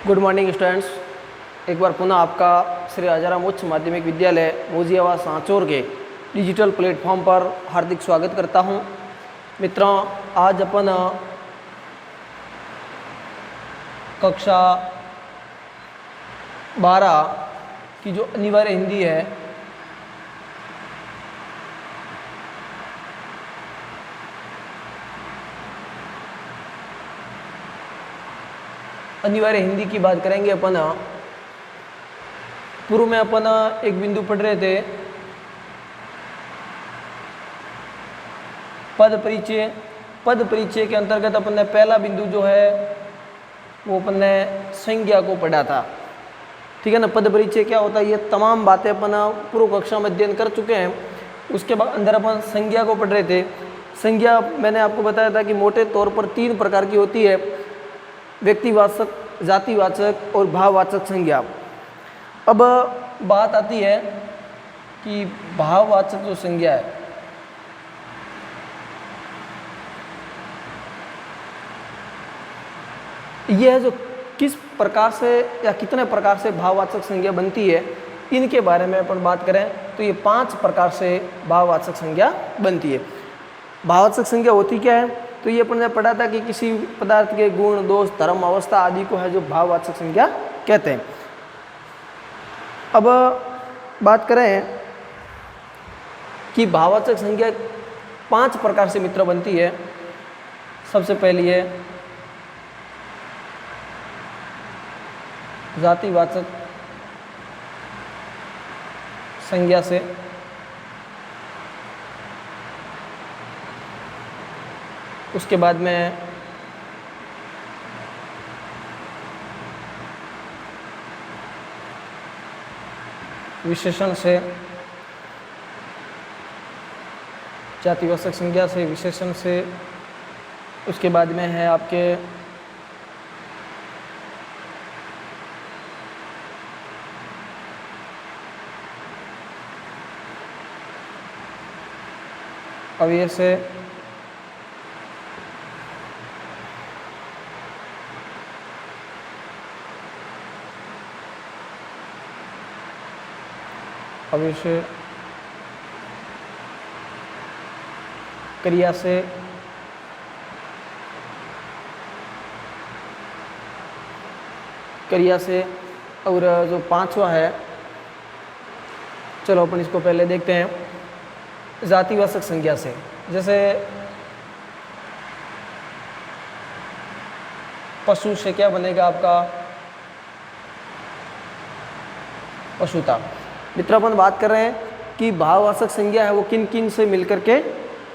Good morning students. एक बार पुनः आपका श्री राजाराम उच्च माध्यमिक विद्यालय मोजियावाद सांचौर के डिजिटल प्लेटफॉर्म पर हार्दिक स्वागत करता हूं। मित्रों, आज अपन कक्षा 12 की जो अनिवार्य हिंदी है अनिवार्य हिंदी की बात करेंगे। अपन पूर्व में अपन एक बिंदु पढ़ रहे थे पद परिचय। पद परिचय के अंतर्गत अपन ने पहला बिंदु जो है वो अपन ने संज्ञा को पढ़ा था। ठीक है ना। पद परिचय क्या होता है, ये तमाम बातें अपन पूर्व कक्षा में अध्ययन कर चुके हैं। उसके बाद अंदर अपन संज्ञा को पढ़ रहे थे। संज्ञा मैंने आपको बताया था कि मोटे तौर पर 3 प्रकार की होती है: व्यक्तिवाचक, जातिवाचक और भाववाचक संज्ञा। अब बात आती है कि भाववाचक जो संज्ञा है, यह जो किस प्रकार से या कितने प्रकार से भाववाचक संज्ञा बनती है, इनके बारे में अपन बात करें तो ये 5 प्रकार से भाववाचक संज्ञा बनती है। भाववाचक संज्ञा होती क्या है, तो ये अपन ने पढ़ा था कि किसी पदार्थ के गुण, दोष, धर्म, अवस्था आदि को है जो भाववाचक संज्ञा कहते हैं। अब बात करें कि भाववाचक संज्ञा 5 प्रकार से मित्र बनती है। सबसे पहली है जातिवाचक संज्ञा से। उसके बाद में विशेषण से, जातिवाचक संज्ञा से, विशेषण से। उसके बाद में है आपके अव्यय से, अव्यय से, क्रिया से, क्रिया से। और जो 5वां है, चलो अपन इसको पहले देखते हैं, जातिवाचक संज्ञा से। जैसे पशु से क्या बनेगा आपका, पशुता। मित्र, अपन बात कर रहे हैं कि भाववाचक संज्ञा है वो किन किन से मिलकर के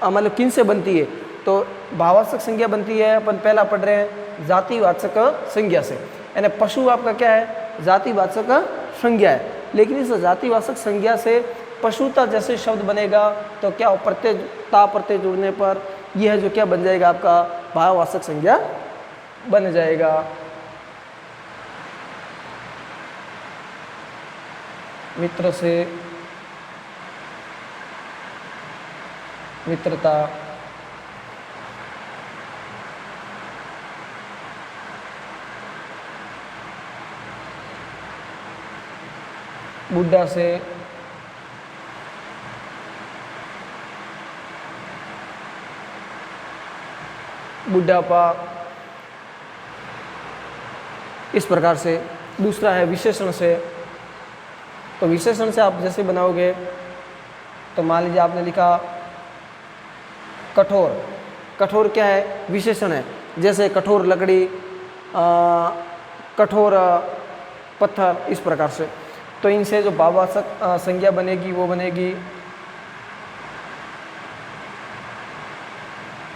मतलब किन से बनती है। तो भाववाचक संज्ञा बनती है, अपन पहला पढ़ रहे हैं, जातिवाचक संज्ञा से। यानी पशु आपका क्या है, जातिवाचक संज्ञा है। लेकिन इस जातिवाचक संज्ञा से पशुता जैसे शब्द बनेगा तो क्या प्रत्यय, ता प्रत्यय जुड़ने पर यह जो क्या बन जाएगा आपका भाववाचक संज्ञा बन जाएगा। मित्र से, मित्रता, बुढ़ा से, बुढ़ापा, इस प्रकार से। दूसरा है विशेषण से। तो विशेषण से आप जैसे बनाओगे तो मान लीजिए आपने लिखा कठोर। कठोर क्या है, विशेषण है। जैसे कठोर लकड़ी, कठोर पत्थर, इस प्रकार से। तो इनसे जो भाववाचक संज्ञा बनेगी वो बनेगी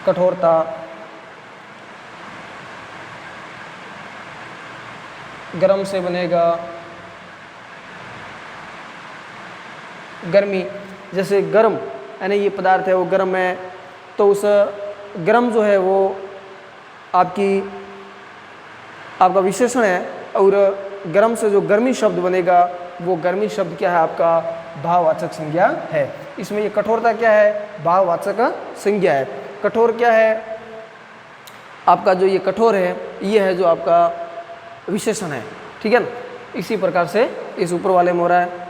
कठोरता, गर्म से बनेगा गर्मी। जैसे गर्म यानी ये पदार्थ है वो गर्म है, तो उस गर्म जो है वो आपका विशेषण है। और गर्म से जो गर्मी शब्द बनेगा वो गर्मी शब्द क्या है, आपका भाववाचक संज्ञा है। इसमें ये कठोरता क्या है, भाववाचक संज्ञा है। कठोर क्या है आपका, जो ये कठोर है ये है जो आपका विशेषण है, ठीक है ना। इसी प्रकार से इस ऊपर वाले में हो रहा है।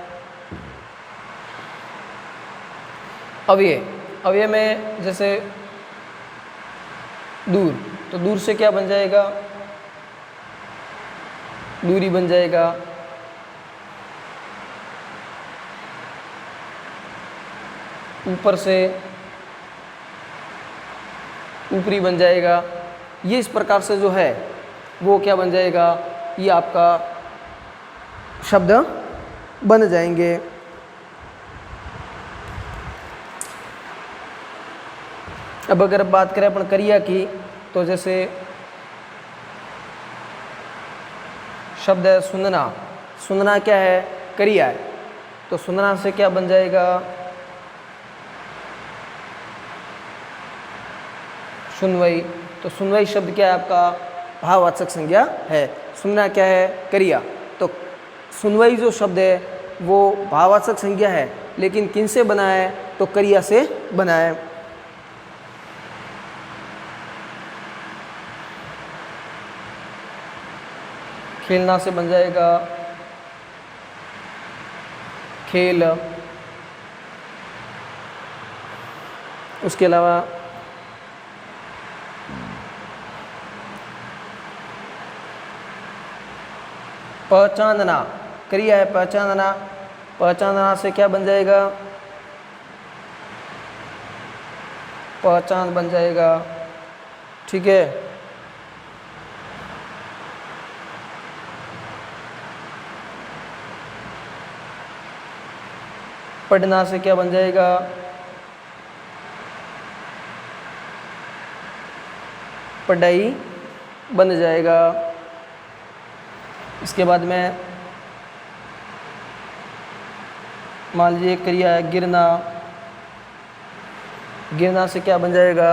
अव्यय, अव्यय में जैसे दूर, तो दूर से क्या बन जाएगा, दूरी बन जाएगा। ऊपर से ऊपरी बन जाएगा। ये इस प्रकार से जो है वो क्या बन जाएगा, ये आपका शब्द बन जाएंगे। अब अगर बात करें अपन क्रिया की, तो जैसे शब्द है सुनना, सुनना क्या है, क्रिया है, तो सुनना से क्या बन जाएगा, सुनवई। तो सुनवई शब्द क्या है आपका, भाववाचक संज्ञा है। सुनना क्या है, क्रिया। तो सुनवई जो शब्द है वो भाववाचक संज्ञा है, लेकिन किन से बना है, तो क्रिया से बना है। खेलना से बन जाएगा खेल। उसके अलावा पहचानना, क्रिया है पहचानना, पहचानना से क्या बन जाएगा, पहचान बन जाएगा, ठीक है। पढ़ना से क्या बन जाएगा, पढ़ाई बन जाएगा। इसके बाद में मान लीजिए क्रिया है गिरना, गिरना से क्या बन जाएगा,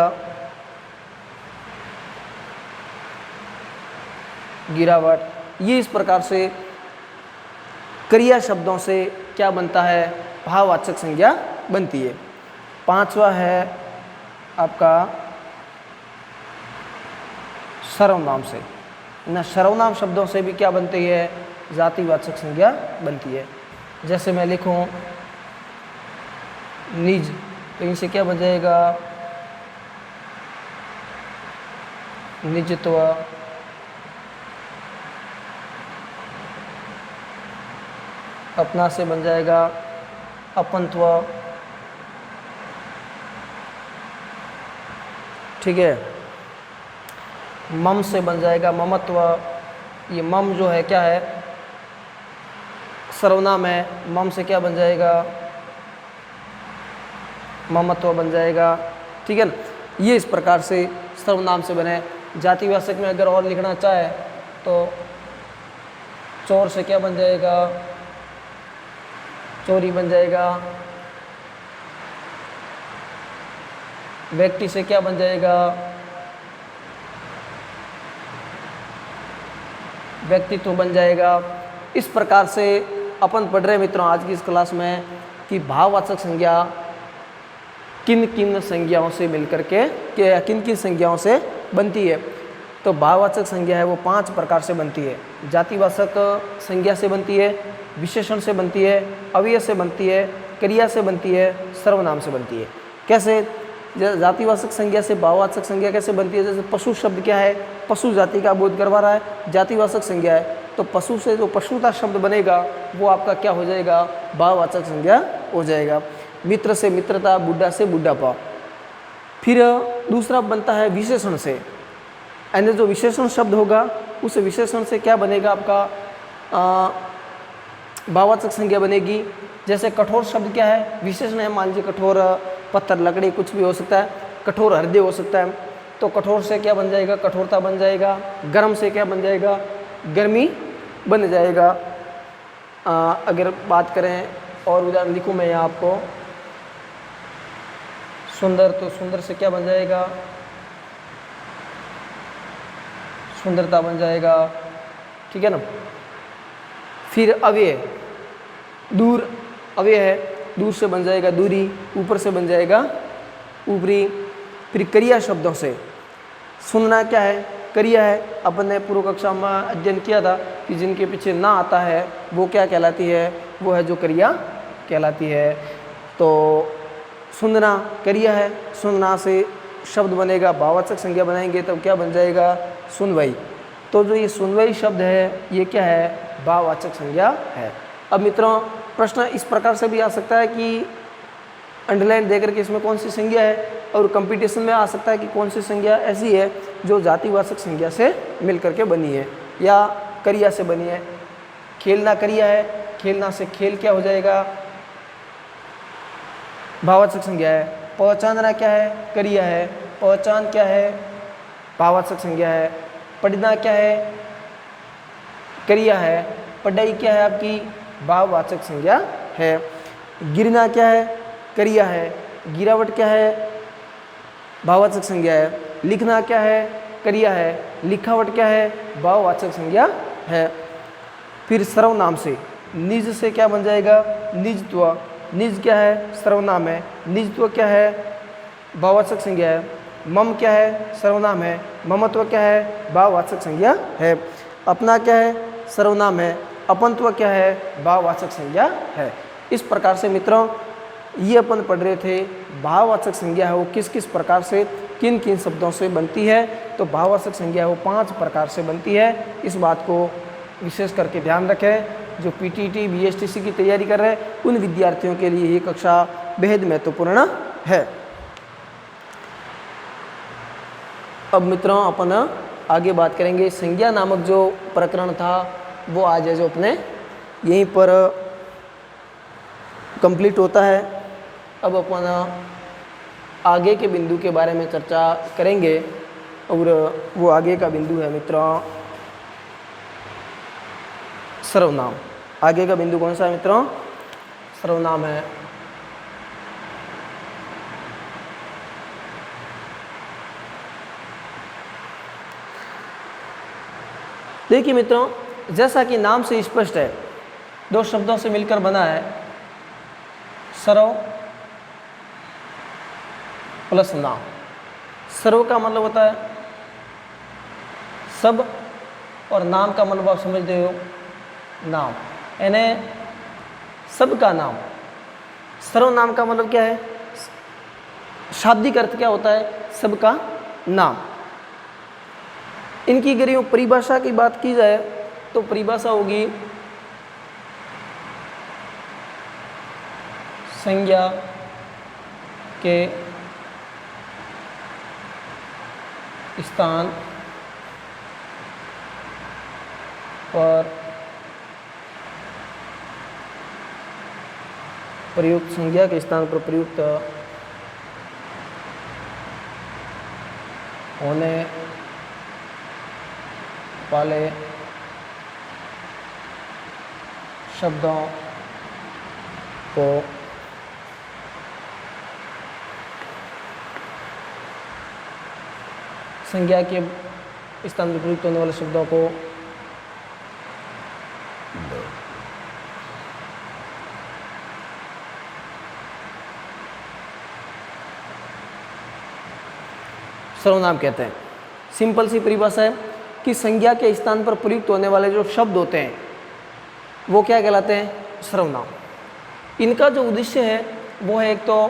गिरावट। ये इस प्रकार से क्रिया शब्दों से क्या बनता है, भाववाचक संज्ञा बनती है। पांचवा है आपका सर्वनाम से, न सर्वनाम शब्दों से भी क्या बनती है, जातिवाचक संज्ञा बनती है। जैसे मैं लिखूं निज, तो इनसे क्या बन जाएगा, निजत्व। अपना से बन जाएगा अपनत्व, ठीक है। मम से बन जाएगा ममत्व। ये मम जो है क्या है, सर्वनाम है, मम से क्या बन जाएगा, ममत्व बन जाएगा, ठीक है ना। ये इस प्रकार से सर्वनाम से बने। जातिवाचक में अगर और लिखना चाहे तो चोर से क्या बन जाएगा, चोरी बन जाएगा। व्यक्ति से क्या बन जाएगा, व्यक्तित्व बन जाएगा। इस प्रकार से अपन पढ़ रहे मित्रों आज की इस क्लास में कि भाववाचक संज्ञा किन किन संज्ञाओं से मिलकर के किन किन संज्ञाओं से बनती है। तो भाववाचक संज्ञा है वो 5 प्रकार से बनती है। जातिवाचक संज्ञा से बनती है, विशेषण से बनती है, अव्यय से बनती है, क्रिया से बनती है, सर्वनाम से बनती है। कैसे, जातिवाचक संज्ञा से भाववाचक संज्ञा कैसे बनती है, जैसे पशु शब्द क्या है, पशु जाति का बोध करवा रहा है, जातिवाचक संज्ञा है, तो पशु से जो पशुता शब्द बनेगा वो आपका क्या हो जाएगा, भाववाचक संज्ञा हो जाएगा। मित्र से मित्रता, बुढ़ा से बुढ़ापा। फिर दूसरा बनता है विशेषण से, यानी जो विशेषण शब्द होगा उस विशेषण से क्या बनेगा आपका भाववाचक संज्ञा बनेगी। जैसे कठोर शब्द क्या है, विशेषण है, मान लीजिए कठोर पत्थर लकड़ी कुछ भी हो सकता है, कठोर हृदय हो सकता है, तो कठोर से क्या बन जाएगा, कठोरता बन जाएगा। गर्म से क्या बन जाएगा, गर्मी बन जाएगा। अगर बात करें और उदाहरण लिखूँ मैं यहाँ आपको, सुंदर, तो सुंदर से क्या बन जाएगा, सुंदरता बन जाएगा, ठीक है ना। फिर अव्यय, दूर अव्यय है, दूर से बन जाएगा दूरी, ऊपर से बन जाएगा ऊपरी। फिर क्रिया शब्दों से, सुनना क्या है, क्रिया है। अपन ने पूर्व कक्षा में अध्ययन किया था कि जिनके पीछे ना आता है वो क्या कहलाती है, वो है जो क्रिया कहलाती है। तो सुनना क्रिया है, सुनना से शब्द बनेगा, भाववाचक संज्ञा बनाएंगे तब क्या बन जाएगा, सुनवाई। तो जो ये सुनवाई शब्द है ये क्या है, भाववाचक संज्ञा है। अब मित्रों प्रश्न इस प्रकार से भी आ सकता है कि अंडरलाइन देकर के इसमें कौन सी संज्ञा है, और कंपटीशन में आ सकता है कि कौन सी संज्ञा ऐसी है जो जातिवाचक संज्ञा से मिलकर के बनी है या क्रिया से बनी है। खेलना क्रिया है, खेलना से खेल क्या हो जाएगा, भाववाचक संज्ञा है। पहचानना क्या है, क्रिया है, पहचान क्या है, भाववाचक संज्ञा है। पढ़ना क्या है, क्रिया है, पढ़ाई क्या है आपकी, भाववाचक संज्ञा है। गिरना क्या है, क्रिया है, गिरावट क्या है, भाववाचक संज्ञा है। लिखना क्या है, क्रिया है, लिखावट क्या है, भाववाचक संज्ञा है। फिर सर्वनाम से, निज से क्या बन जाएगा, निजत्व। निज क्या है, सर्वनाम है, निजत्व क्या है, भाववाचक संज्ञा है। मम क्या है, सर्वनाम है, ममत्व क्या है, भाववाचक संज्ञा है। अपना क्या है, सर्वनाम है, अपनत्व क्या है, भाववाचक संज्ञा है। इस प्रकार से मित्रों ये अपन पढ़ रहे थे भाववाचक संज्ञा है वो किस किस प्रकार से किन किन शब्दों से बनती है। तो भाववाचक संज्ञा है वो 5 प्रकार से बनती है। इस बात को विशेष करके ध्यान रखें। जो पीटीटी बीएसटीसी की तैयारी कर रहे हैं उन विद्यार्थियों के लिए ये कक्षा बेहद महत्वपूर्ण है। अब मित्रों अपन आगे बात करेंगे। संज्ञा नामक जो प्रकरण था वो आज है जो अपने यहीं पर कंप्लीट होता है। अब अपन आगे के बिंदु के बारे में चर्चा करेंगे और वो आगे का बिंदु है मित्रों सर्वनाम। आगे का बिंदु कौन सा है मित्रों, सर्वनाम है। देखिए मित्रों जैसा कि नाम से स्पष्ट है 2 शब्दों से मिलकर बना है, सर्व प्लस नाम। सर्व का मतलब होता है सब, और नाम का मतलब आप समझते हो नाम, यानी सब का नाम। सर्वनाम का मतलब क्या है, शाब्दिक अर्थ क्या होता है, सबका नाम। इनकी अगर यूँ परिभाषा की बात की जाए तो परिभाषा होगी संज्ञा के स्थान पर प्रयुक्त, संज्ञा के स्थान पर प्रयुक्त होने वाले शब्दों को संज्ञा के स्थान पर प्रयुक्त होने वाले शब्दों को सर्वनाम कहते हैं। सिंपल सी परिभाषा है कि संज्ञा के स्थान पर प्रयुक्त होने वाले जो शब्द होते हैं वो क्या कहलाते हैं, सर्वनाम। इनका जो उद्देश्य है वो है एक तो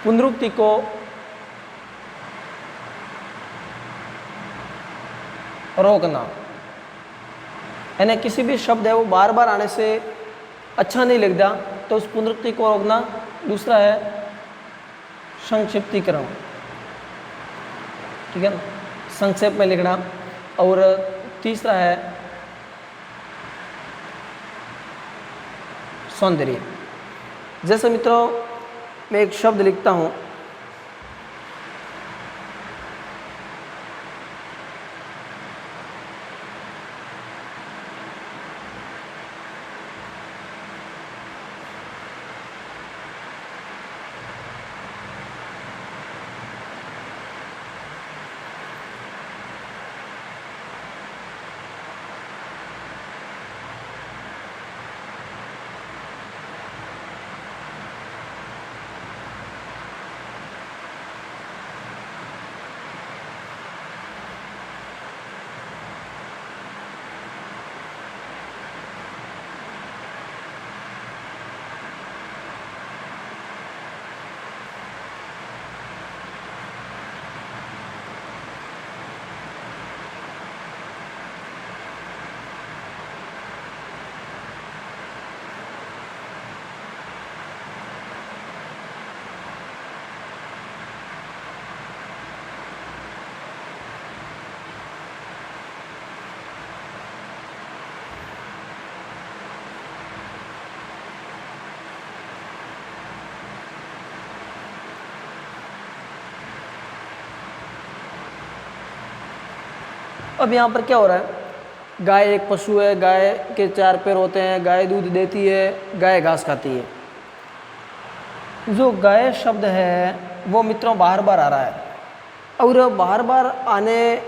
पुनरुक्ति को रोकना, यानी किसी भी शब्द है वो बार बार आने से अच्छा नहीं लगता तो उस पुनरुक्ति को रोकना। दूसरा है संक्षिप्तीकरण, ठीक है ना, संक्षेप में लिखना। और तीसरा है सौंदर्य। जैसे मित्रों मैं एक शब्द लिखता हूँ, अब यहाँ पर क्या हो रहा है, गाय एक पशु है, गाय के 4 पैर होते हैं, गाय दूध देती है, गाय घास खाती है। जो गाय शब्द है वो मित्रों बार बार आ रहा है, और बार बार आने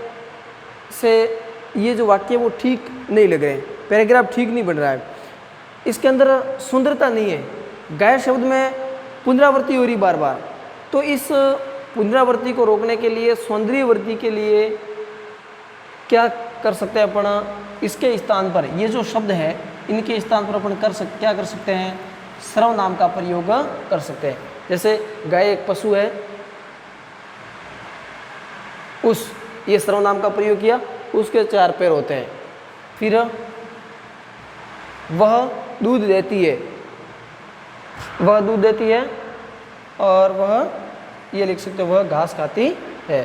से ये जो वाक्य वो ठीक नहीं लग रहे, पैराग्राफ ठीक नहीं बन रहा है, इसके अंदर सुंदरता नहीं है। गाय शब्द में पुनरावृत्ति हो रही बार बार, तो इस पुनरावृत्ति को रोकने के लिए, सौंदर्यवृत्ति के लिए क्या कर सकते हैं अपन, इसके स्थान पर ये जो शब्द है इनके स्थान पर अपन क्या कर सकते हैं, सर्वनाम का प्रयोग कर सकते हैं। जैसे गाय एक पशु है, उस ये सर्वनाम का प्रयोग किया, उसके 4 पैर होते हैं। फिर वह दूध देती है, वह दूध देती है, और वह ये लिख सकते हो वह घास खाती है।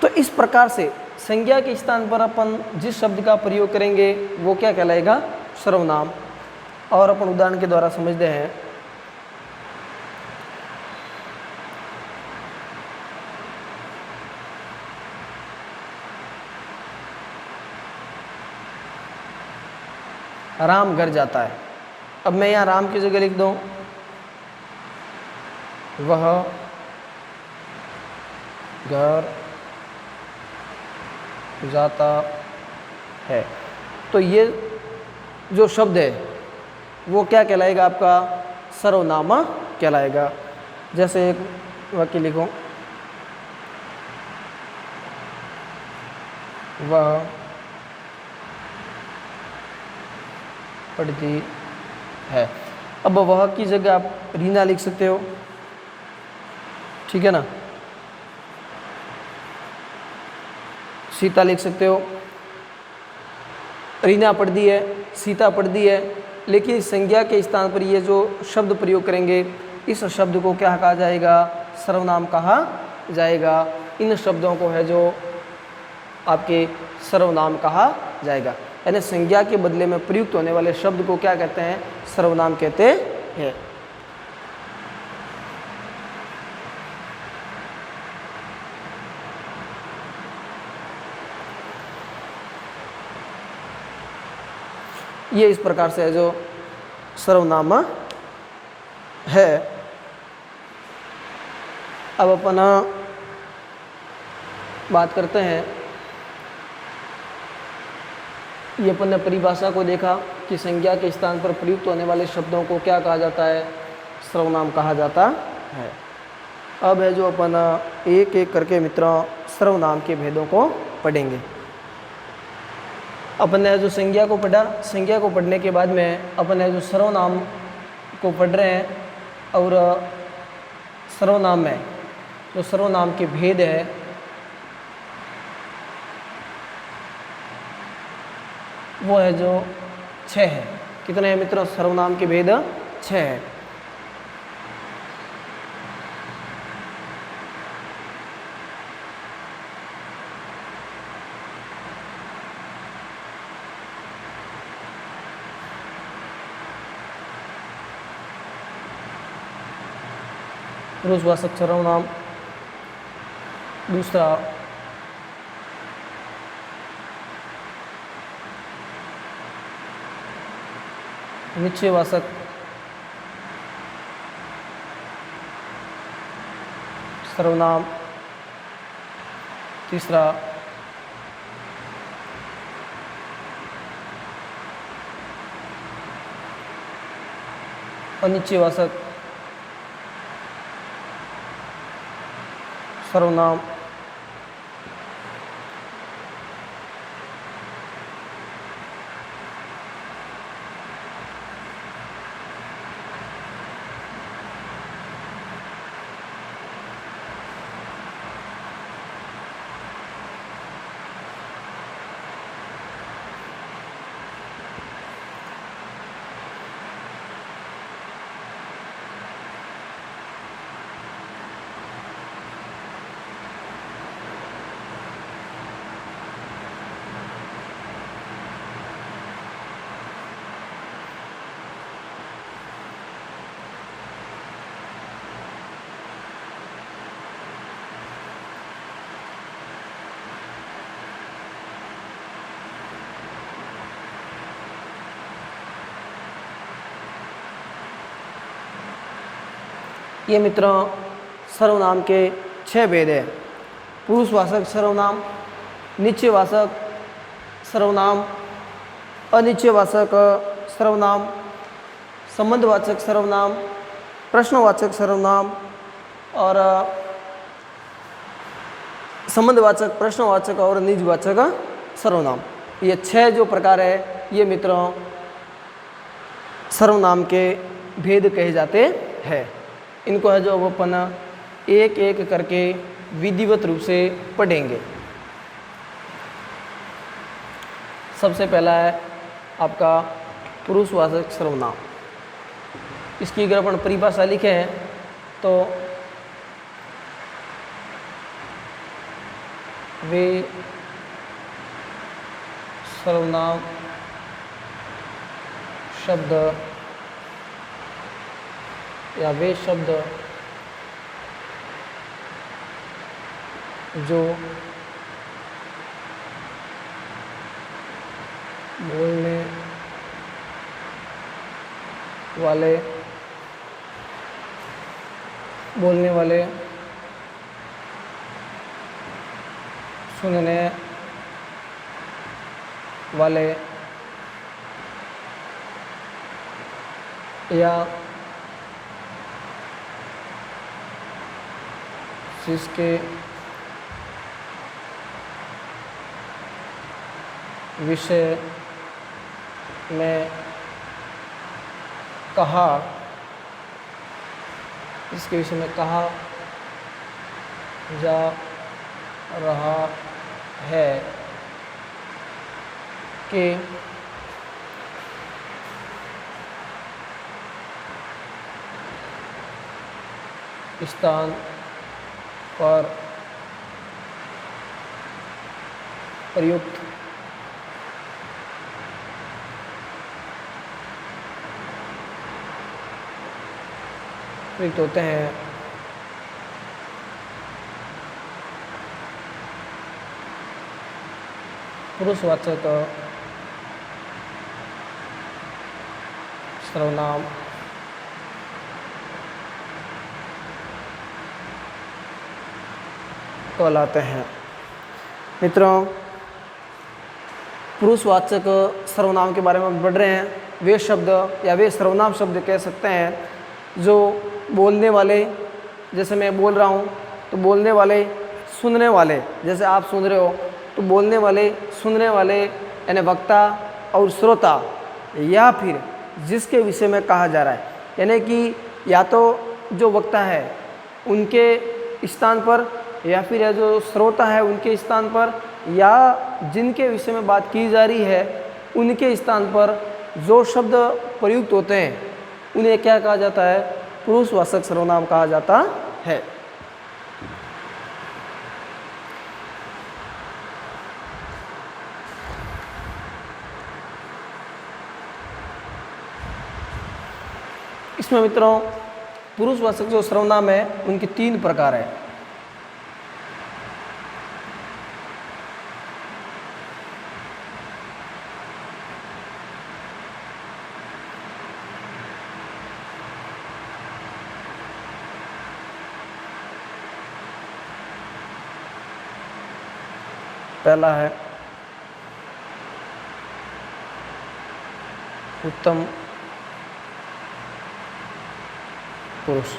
तो इस प्रकार से संज्ञा के स्थान पर अपन जिस शब्द का प्रयोग करेंगे वो क्या कहलाएगा, सर्वनाम। और अपन उदाहरण के द्वारा समझते हैं। राम घर जाता है, अब मैं यहाँ राम की जगह लिख दूँ वह घर जाता है, तो ये जो शब्द है वो क्या कहलाएगा, आपका सर्वनाम कहलाएगा। जैसे एक वाक्य लिखो, वह पढ़ती है। अब वह की जगह आप रीना लिख सकते हो, ठीक है ना। सीता लिख सकते हो, रीना पढ़ती है, सीता पढ़ती है, लेकिन संज्ञा के स्थान पर ये जो शब्द प्रयोग करेंगे इस शब्द को क्या कहा जाएगा, सर्वनाम कहा जाएगा। इन शब्दों को है जो आपके सर्वनाम कहा जाएगा, यानी संज्ञा के बदले में प्रयुक्त होने वाले शब्द को क्या कहते हैं, सर्वनाम कहते हैं। ये इस प्रकार से है जो सर्वनाम है। अब अपन बात करते हैं, ये अपन ने परिभाषा को देखा कि संज्ञा के स्थान पर प्रयुक्त होने वाले शब्दों को क्या कहा जाता है, सर्वनाम कहा जाता है। अब है जो अपन एक एक करके मित्रों सर्वनाम के भेदों को पढ़ेंगे। अपन ने जो संज्ञा को पढ़ा, संज्ञा को पढ़ने के बाद में अपन ने जो सर्वनाम को पढ़ रहे हैं, और सर्वनाम में जो सर्वनाम के भेद है वो है जो 6 है। कितने हैं मित्रों, सर्वनाम के भेद 6 है। पुरुषवाचक सर्वनाम, दूसरा निश्चयवाचक सर्वनाम, तीसरा अनिश्चयवाचक सर्वनाम, ये मित्रों सर्वनाम के 6 भेद है। पुरुषवाचक सर्वनाम, निश्चयवाचक सर्वनाम, अनिश्चयवाचक सर्वनाम, संबंधवाचक सर्वनाम, प्रश्नवाचक सर्वनाम और संबंधवाचक, प्रश्नवाचक और निजवाचक सर्वनाम। ये 6 जो प्रकार है ये मित्रों सर्वनाम के भेद कहे जाते हैं। इनको है जो अपन एक एक करके विधिवत रूप से पढ़ेंगे। सबसे पहला है आपका पुरुषवाचक सर्वनाम। इसकी अगर अपन परिभाषा लिखें तो वे सर्वनाम शब्द या वे शब्द जो बोलने वाले सुनने वाले या जिसके विषय में कहा जा रहा है कि स्थान पर प्रयुक्त होते हैं। पुरुषवाचक सर्वनाम कहलाते हैं। मित्रों पुरुषवाचक सर्वनाम के बारे में पढ़ रहे हैं। वे शब्द या वे सर्वनाम शब्द कह सकते हैं जो बोलने वाले, जैसे मैं बोल रहा हूँ तो बोलने वाले, सुनने वाले, जैसे आप सुन रहे हो तो बोलने वाले, सुनने वाले यानी वक्ता और श्रोता, या फिर जिसके विषय में कहा जा रहा है, यानी कि या तो जो वक्ता है उनके स्थान पर या फिर जो श्रोता है उनके स्थान पर, या जिनके विषय में बात की जा रही है उनके स्थान पर जो शब्द प्रयुक्त होते हैं उन्हें क्या कहा जाता है? पुरुषवाचक सर्वनाम कहा जाता है। इसमें मित्रों पुरुषवाचक जो सर्वनाम है उनके 3 प्रकार है। पहला है उत्तम पुरुष।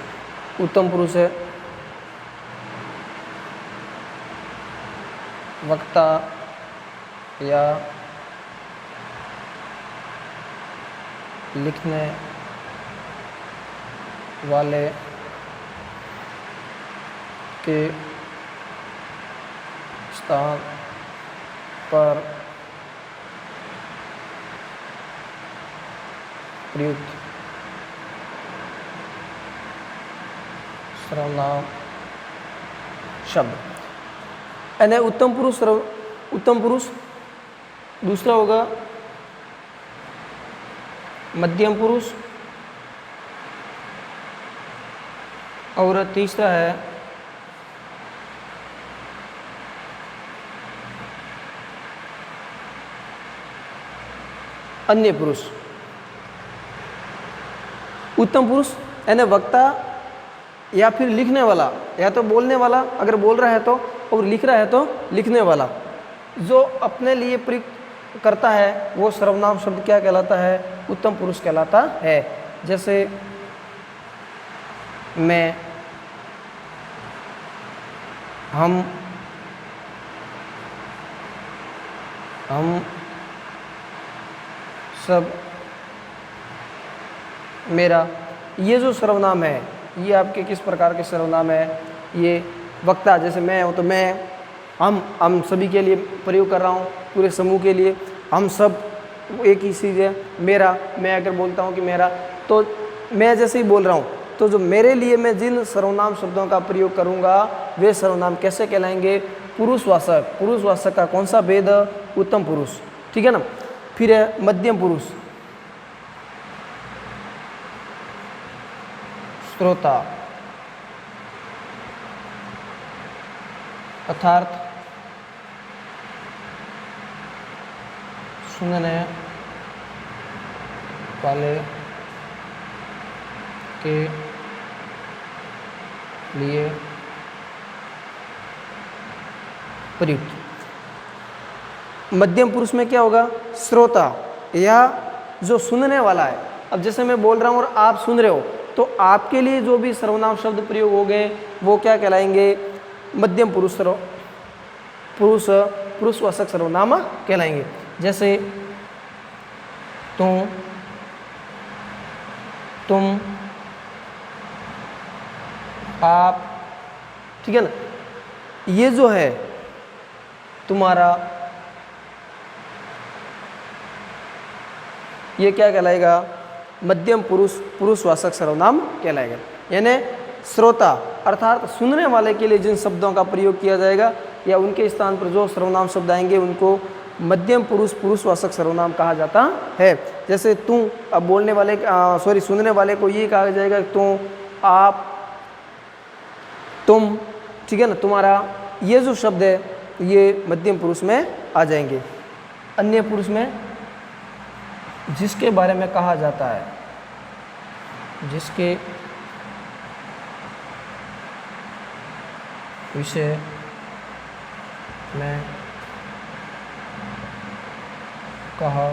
उत्तम पुरुष है वक्ता या लिखने वाले के स्थान पर प्रयुक्त सर्वनाम शब्द। यानी उत्तम पुरुष। दूसरा होगा मध्यम पुरुष और तीसरा है अन्य पुरुष। उत्तम पुरुष यानी वक्ता या फिर लिखने वाला, या तो बोलने वाला अगर बोल रहा है तो, और लिख रहा है तो लिखने वाला, जो अपने लिए प्रयुक्त करता है वो सर्वनाम शब्द क्या कहलाता है? उत्तम पुरुष कहलाता है। जैसे मैं, हम सब, मेरा, ये जो सर्वनाम है ये आपके किस प्रकार के सर्वनाम है? ये वक्ता, जैसे मैं हूँ तो मैं, हम सभी के लिए प्रयोग कर रहा हूँ, पूरे समूह के लिए, हम सब एक ही चीज़ है। मेरा, मैं अगर बोलता हूँ कि मेरा, तो मैं जैसे ही बोल रहा हूँ, तो जो मेरे लिए मैं जिन सर्वनाम शब्दों का प्रयोग करूँगा वे सर्वनाम कैसे कहलाएंगे? पुरुषवाचक। पुरुषवाचक का कौन सा भेद? उत्तम पुरुष, ठीक है ना। फिर है मध्यम पुरुष, श्रोता, अर्थात सुनने वाले के लिए प्रयुक्त। मध्यम पुरुष में क्या होगा? श्रोता, या जो सुनने वाला है। अब जैसे मैं बोल रहा हूँ और आप सुन रहे हो, तो आपके लिए जो भी सर्वनाम शब्द प्रयोग हो गए वो क्या कहलाएंगे? मध्यम पुरुषवाचक सर्वनाम कहलाएंगे। जैसे तुम, आप, ठीक है ना। ये जो है तुम्हारा, ये क्या कहलाएगा? मध्यम पुरुषवाचक सर्वनाम कहलाएगा। यानी श्रोता अर्थात सुनने वाले के लिए जिन शब्दों का प्रयोग किया जाएगा या उनके स्थान पर जो सर्वनाम शब्द आएंगे उनको मध्यम पुरुषवाचक सर्वनाम कहा जाता है। जैसे तू, अब बोलने वाले सुनने वाले को ये कहा जाएगा तू, आप, तुम, ठीक है ना, तुम्हारा, ये जो शब्द है ये मध्यम पुरुष में आ जाएंगे। अन्य पुरुष में जिसके बारे में कहा जाता है, जिसके विषय में कहा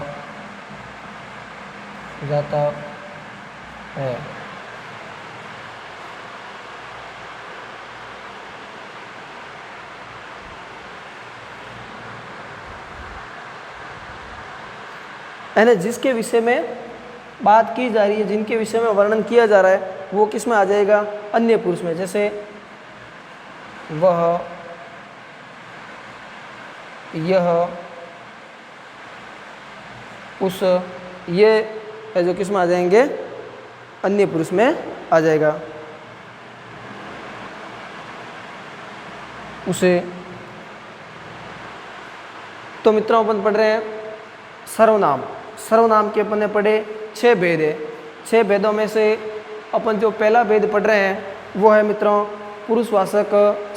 जाता है। यानी जिसके विषय में बात की जा रही है, जिनके विषय में वर्णन किया जा रहा है, वो किस में आ जाएगा? अन्य पुरुष में। जैसे वह, यह, उस, ये है जो किस में आ जाएंगे? अन्य पुरुष में आ जाएगा। उसे। तो मित्रों अपन पढ़ रहे हैं सर्वनाम। सर्वनाम के अपन ने पढ़े 6 भेद है। 6 भेदों में से अपन जो पहला भेद पढ़ रहे हैं वो है मित्रों पुरुषवाचक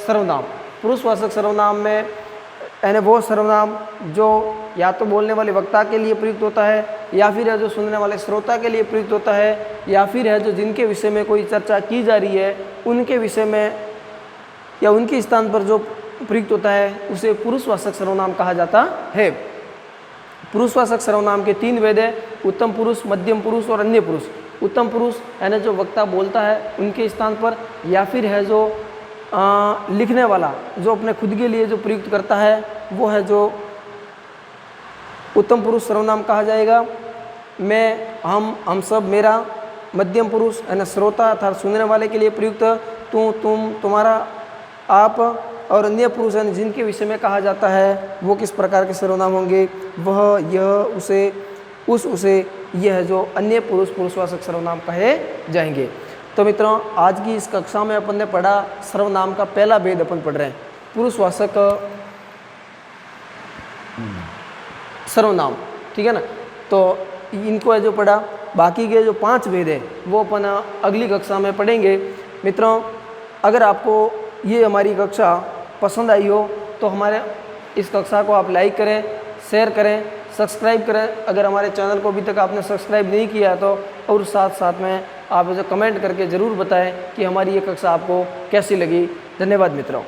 सर्वनाम। पुरुषवाचक सर्वनाम में यानी वो सर्वनाम जो या तो बोलने वाले वक्ता के लिए प्रयुक्त होता है, या फिर है जो सुनने वाले श्रोता के लिए प्रयुक्त होता है, या फिर है जो जिनके विषय में कोई चर्चा की जा रही है उनके विषय में या उनके स्थान पर जो प्रयुक्त होता है उसे पुरुषवाचक सर्वनाम कहा जाता है। पुरुषवाचक सर्वनाम के 3 भेद है, उत्तम पुरुष, मध्यम पुरुष और अन्य पुरुष। उत्तम पुरुष यानी जो वक्ता बोलता है उनके स्थान पर, या फिर है जो लिखने वाला जो अपने खुद के लिए जो प्रयुक्त करता है वो है जो उत्तम पुरुष सर्वनाम कहा जाएगा। मैं, हम सब, मेरा। मध्यम पुरुष यानी श्रोता अर्थात सुनने वाले के लिए प्रयुक्त तू, तुम, तुम्हारा, आप। और अन्य पुरुष यानी जिनके विषय में कहा जाता है वो किस प्रकार के सर्वनाम होंगे? वह, यह, उसे, उस, उसे। यह है जो अन्य पुरुषवाचक सर्वनाम कहे जाएंगे। तो मित्रों आज की इस कक्षा में अपन ने पढ़ा सर्वनाम का पहला भेद अपन पढ़ रहे हैं, पुरुषवाचक सर्वनाम, ठीक है ना। तो इनको है जो पढ़ा, बाकी के जो 5 भेद है वो अपन अगली कक्षा में पढ़ेंगे। मित्रों अगर आपको ये हमारी कक्षा पसंद आई हो तो हमारे इस कक्षा को आप लाइक करें, शेयर करें, सब्सक्राइब करें अगर हमारे चैनल को अभी तक आपने सब्सक्राइब नहीं किया है तो, और साथ साथ में आप मुझे कमेंट करके ज़रूर बताएं कि हमारी ये कक्षा आपको कैसी लगी। धन्यवाद मित्रों।